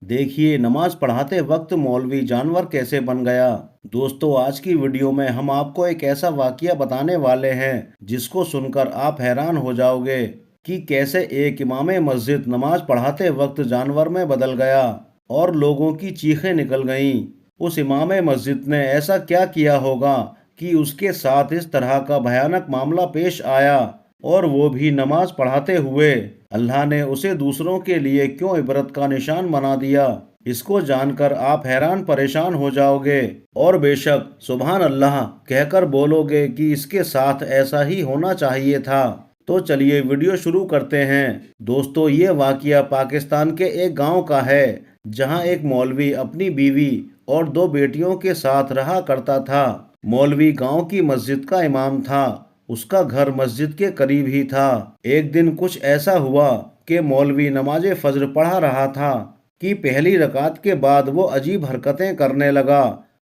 देखिए, नमाज पढ़ाते वक्त मौलवी जानवर कैसे बन गया। दोस्तों, आज की वीडियो में हम आपको एक ऐसा वाकया बताने वाले हैं जिसको सुनकर आप हैरान हो जाओगे कि कैसे एक इमाम मस्जिद नमाज पढ़ाते वक्त जानवर में बदल गया और लोगों की चीखें निकल गईं। उस इमाम मस्जिद ने ऐसा क्या किया होगा कि उसके साथ इस तरह का भयानक मामला पेश आया, और वो भी नमाज पढ़ाते हुए। अल्लाह ने उसे दूसरों के लिए क्यों इबरत का निशान बना दिया, इसको जानकर आप हैरान परेशान हो जाओगे और बेशक सुभान अल्लाह कहकर बोलोगे कि इसके साथ ऐसा ही होना चाहिए था। तो चलिए वीडियो शुरू करते हैं। दोस्तों, ये वाकया पाकिस्तान के एक गांव का है जहां एक मौलवी अपनी बीवी और दो बेटियों के साथ रहा करता था। मौलवी गांव की मस्जिद का इमाम था। उसका घर मस्जिद के करीब ही था। एक दिन कुछ ऐसा हुआ कि मौलवी नमाज फज्र पढ़ा रहा था कि पहली रकात के बाद वो अजीब हरकतें करने लगा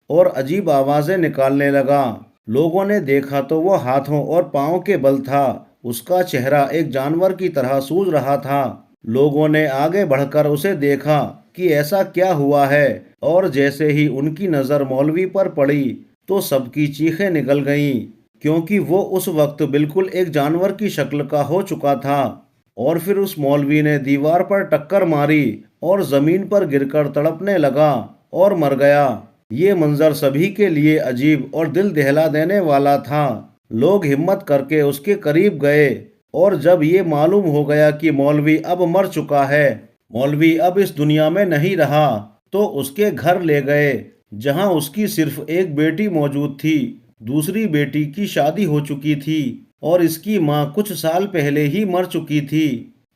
और अजीब आवाज़ें निकालने लगा। लोगों ने देखा तो वो हाथों और पाँव के बल था। उसका चेहरा एक जानवर की तरह सूज रहा था। लोगों ने आगे बढ़कर उसे देखा कि ऐसा क्या हुआ है, और जैसे ही उनकी नज़र मौलवी पर पड़ी तो सबकी चीखें निकल गईं, क्योंकि वो उस वक्त बिल्कुल एक जानवर की शक्ल का हो चुका था। और फिर उस मौलवी ने दीवार पर टक्कर मारी और जमीन पर गिरकर तड़पने लगा और मर गया। ये मंजर सभी के लिए अजीब और दिल दहला देने वाला था। लोग हिम्मत करके उसके करीब गए, और जब ये मालूम हो गया कि मौलवी अब मर चुका है, मौलवी अब इस दुनिया में नहीं रहा, तो उसके घर ले गए जहां उसकी सिर्फ एक बेटी मौजूद थी। दूसरी बेटी की शादी हो चुकी थी और इसकी माँ कुछ साल पहले ही मर चुकी थी।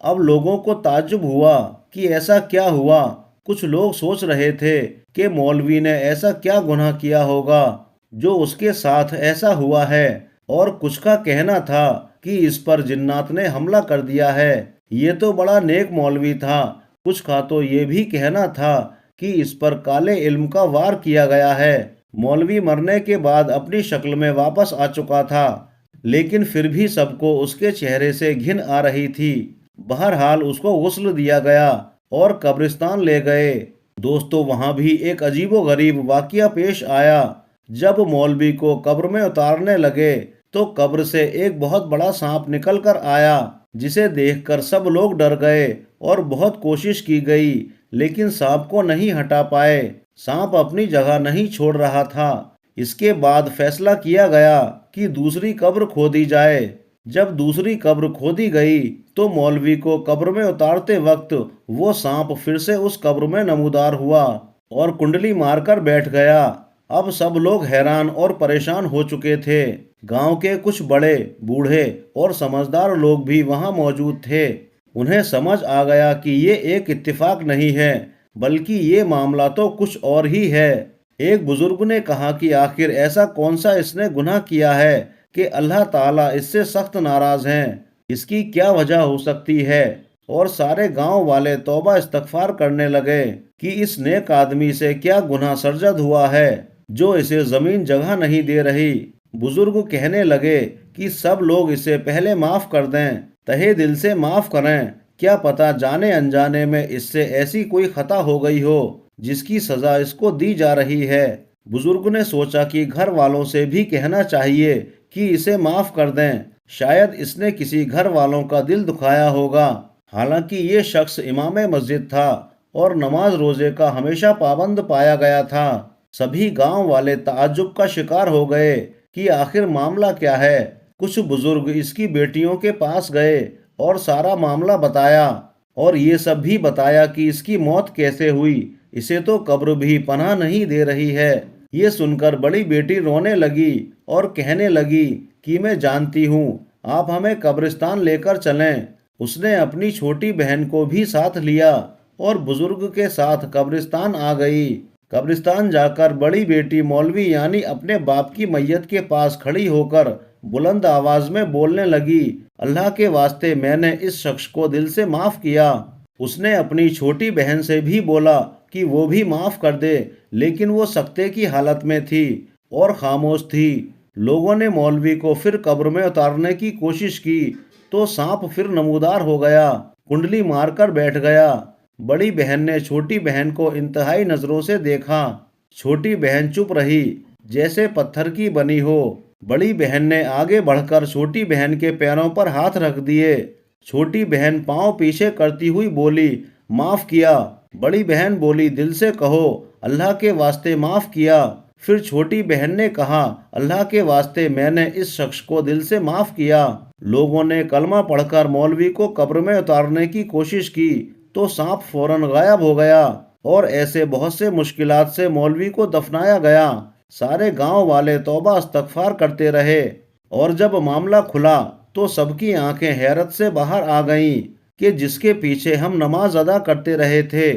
अब लोगों को ताज्जुब हुआ कि ऐसा क्या हुआ। कुछ लोग सोच रहे थे कि मौलवी ने ऐसा क्या गुनाह किया होगा जो उसके साथ ऐसा हुआ है, और कुछ का कहना था कि इस पर जिन्नात ने हमला कर दिया है। ये तो बड़ा नेक मौलवी था। कुछ का तो ये भी कहना था कि इस पर काले इल्म का वार किया गया है। मौलवी मरने के बाद अपनी शक्ल में वापस आ चुका था, लेकिन फिर भी सबको उसके चेहरे से घिन आ रही थी। बहरहाल उसको गुस्ल दिया गया और कब्रिस्तान ले गए। दोस्तों, वहां भी एक अजीबोगरीब वाकया पेश आया। जब मौलवी को कब्र में उतारने लगे तो कब्र से एक बहुत बड़ा सांप निकल कर आया, जिसे देखकर सब लोग डर गए और बहुत कोशिश की गई, लेकिन सांप को नहीं हटा पाए। सांप अपनी जगह नहीं छोड़ रहा था। इसके बाद फैसला किया गया कि दूसरी कब्र खोदी जाए। जब दूसरी कब्र खोदी गई तो मौलवी को कब्र में उतारते वक्त वो सांप फिर से उस कब्र में नमूदार हुआ और कुंडली मारकर बैठ गया। अब सब लोग हैरान और परेशान हो चुके थे। गांव के कुछ बड़े, बूढ़े और समझदार लोग भी वहां मौजूद थे। उन्हें समझ आ गया कि ये एक इत्तेफाक नहीं है, बल्कि ये मामला तो कुछ और ही है। एक बुजुर्ग ने कहा कि आखिर ऐसा कौन सा इसने गुनाह किया है कि अल्लाह ताला इससे सख्त नाराज हैं। इसकी क्या वजह हो सकती है। और सारे गांव वाले तौबा इस्तगफार करने लगे कि इस नेक आदमी से क्या गुनाह सरजद हुआ है जो इसे जमीन जगह नहीं दे रही। बुजुर्ग कहने लगे कि सब लोग इसे पहले माफ कर दें, तहे दिल से माफ करें। क्या पता जाने अनजाने में इससे ऐसी कोई खता हो गई हो जिसकी सजा इसको दी जा रही है। बुजुर्ग ने सोचा कि घर वालों से भी कहना चाहिए कि इसे माफ कर दें। शायद इसने किसी घर वालों का दिल दुखाया होगा। हालांकि ये शख्स इमाम मस्जिद था और नमाज रोजे का हमेशा पाबंद पाया गया था। सभी गांव वाले ताज्जुब का शिकार हो गए कि आखिर मामला क्या है। कुछ बुजुर्ग इसकी बेटियों के पास गए और सारा मामला बताया, और ये सब भी बताया कि इसकी मौत कैसे हुई। इसे तो कब्र भी पनाह नहीं दे रही है। ये सुनकर बड़ी बेटी रोने लगी और कहने लगी कि मैं जानती हूँ, आप हमें कब्रिस्तान लेकर चलें। उसने अपनी छोटी बहन को भी साथ लिया और बुजुर्ग के साथ कब्रिस्तान आ गई। कब्रिस्तान जाकर बड़ी बेटी मौलवी यानी अपने बाप की मैयत के पास खड़ी होकर बुलंद आवाज में बोलने लगी, अल्लाह के वास्ते मैंने इस शख्स को दिल से माफ किया। उसने अपनी छोटी बहन से भी बोला कि वो भी माफ कर दे, लेकिन वो सकते की हालत में थी और खामोश थी। लोगों ने मौलवी को फिर कब्र में उतारने की कोशिश की तो सांप फिर नमूदार हो गया, कुंडली मारकर बैठ गया। बड़ी बहन ने छोटी बहन को इंतहाई नजरों से देखा। छोटी बहन चुप रही, जैसे पत्थर की बनी हो। बड़ी बहन ने आगे बढ़कर छोटी बहन के पैरों पर हाथ रख दिए। छोटी बहन पांव पीछे करती हुई बोली, माफ किया। बड़ी बहन बोली, दिल से कहो, अल्लाह के वास्ते माफ किया। फिर छोटी बहन ने कहा, अल्लाह के वास्ते मैंने इस शख्स को दिल से माफ किया। लोगों ने कलमा पढ़कर मौलवी को कब्र में उतारने की कोशिश की तो सांप फौरन गायब हो गया और ऐसे बहुत से मुश्किलात से मौलवी को दफनाया गया। सारे गांव वाले तौबा इस्तगफार करते रहे और जब मामला खुला तो सबकी आंखें हैरत से बाहर आ गईं कि जिसके पीछे हम नमाज अदा करते रहे थे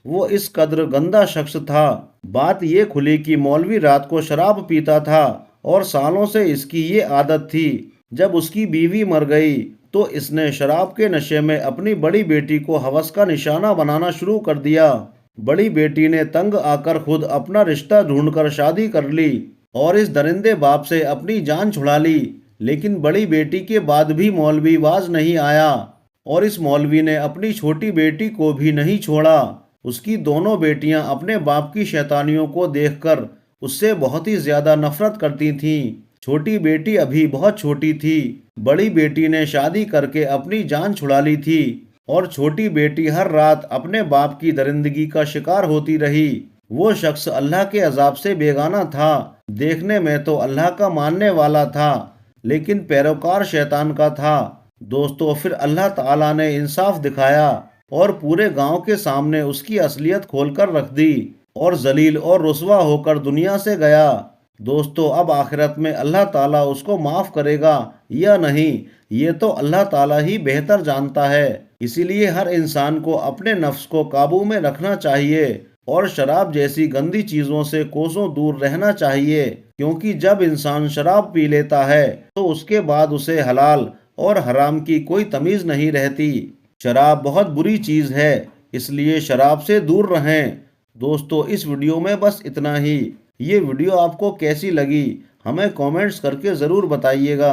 वो इस कदर गंदा शख्स था। बात ये खुली कि मौलवी रात को शराब पीता था और सालों से इसकी ये आदत थी। जब उसकी बीवी मर गई तो इसने शराब के नशे में अपनी बड़ी बेटी को हवस का निशाना बनाना शुरू कर दिया। बड़ी बेटी ने तंग आकर खुद अपना रिश्ता ढूंढकर शादी कर ली और इस दरिंदे बाप से अपनी जान छुड़ा ली। लेकिन बड़ी बेटी के बाद भी मौलवी बाज नहीं आया और इस मौलवी ने अपनी छोटी बेटी को भी नहीं छोड़ा। उसकी दोनों बेटियां अपने बाप की शैतानियों को देखकर उससे बहुत ही ज्यादा नफरत करती थीं। छोटी बेटी अभी बहुत छोटी थी। बड़ी बेटी ने शादी करके अपनी जान छुड़ा ली थी और छोटी बेटी हर रात अपने बाप की दरिंदगी का शिकार होती रही। वो शख्स अल्लाह के अजाब से बेगाना था। देखने में तो अल्लाह का मानने वाला था लेकिन पैरोकार शैतान का था। दोस्तों, फिर अल्लाह ताला ने इंसाफ दिखाया और पूरे गांव के सामने उसकी असलियत खोलकर रख दी और जलील और रुसवा होकर दुनिया से गया। दोस्तों, अब आखिरत में अल्लाह ताला उसको माफ़ करेगा या नहीं, ये तो अल्लाह ताला ही बेहतर जानता है। इसीलिए हर इंसान को अपने नफ्स को काबू में रखना चाहिए और शराब जैसी गंदी चीज़ों से कोसों दूर रहना चाहिए, क्योंकि जब इंसान शराब पी लेता है तो उसके बाद उसे हलाल और हराम की कोई तमीज़ नहीं रहती। शराब बहुत बुरी चीज़ है, इसलिए शराब से दूर रहें। दोस्तों, इस वीडियो में बस इतना ही। ये वीडियो आपको कैसी लगी हमें कमेंट्स करके ज़रूर बताइएगा।